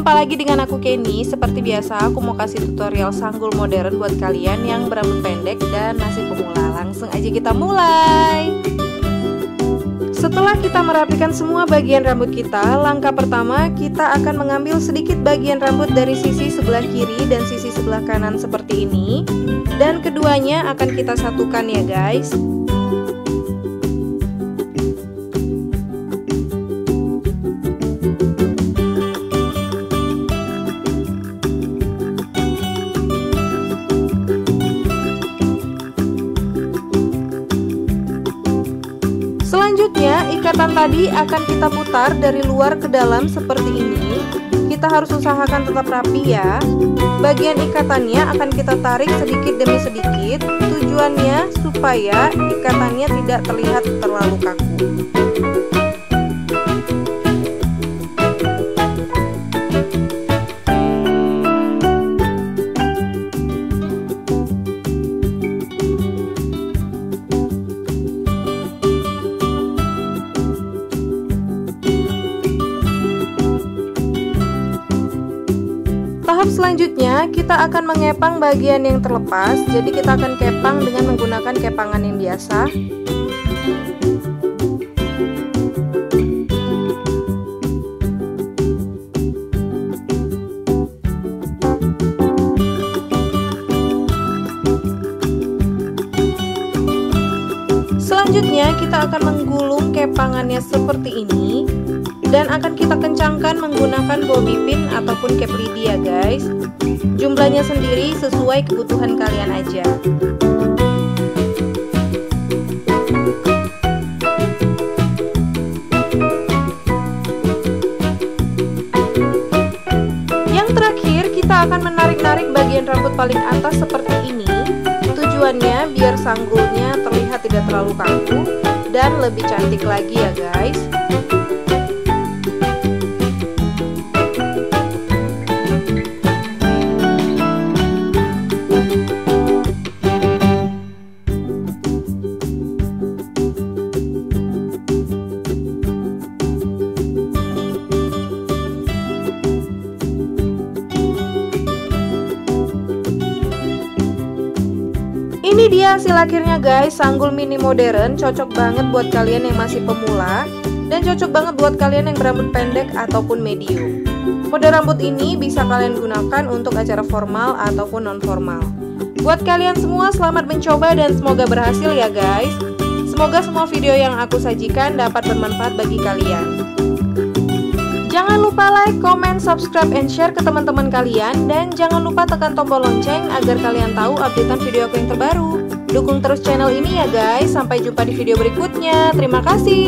Jumpa lagi dengan aku Kenny. Seperti biasa aku mau kasih tutorial sanggul modern buat kalian yang berambut pendek dan masih pemula. Langsung aja kita mulai. Setelah kita merapikan semua bagian rambut kita, langkah pertama kita akan mengambil sedikit bagian rambut dari sisi sebelah kiri dan sisi sebelah kanan seperti ini. Dan keduanya akan kita satukan ya guys. Selanjutnya, ikatan tadi akan kita putar dari luar ke dalam seperti ini. Kita harus usahakan tetap rapi ya. Bagian ikatannya akan kita tarik sedikit demi sedikit. Tujuannya supaya ikatannya tidak terlihat terlalu kaku. Tahap selanjutnya kita akan mengepang bagian yang terlepas. Jadi kita akan kepang dengan menggunakan kepangan yang biasa. Selanjutnya kita akan menggulung kepangannya seperti ini. Dan akan kita kencangkan menggunakan bobby pin ataupun cap lidi ya guys. Jumlahnya sendiri sesuai kebutuhan kalian aja. Yang terakhir kita akan menarik-narik bagian rambut paling atas seperti ini. Tujuannya biar sanggulnya terlihat tidak terlalu kaku dan lebih cantik lagi ya guys. Ini dia hasil akhirnya guys, sanggul mini modern. Cocok banget buat kalian yang masih pemula dan cocok banget buat kalian yang berambut pendek ataupun medium. Mode rambut ini bisa kalian gunakan untuk acara formal ataupun non formal. Buat kalian semua selamat mencoba dan semoga berhasil ya guys. Semoga semua video yang aku sajikan dapat bermanfaat bagi kalian. Jangan lupa like, comment, subscribe, and share ke teman-teman kalian. Dan jangan lupa tekan tombol lonceng agar kalian tahu updatean video aku yang terbaru. Dukung terus channel ini ya guys. Sampai jumpa di video berikutnya. Terima kasih.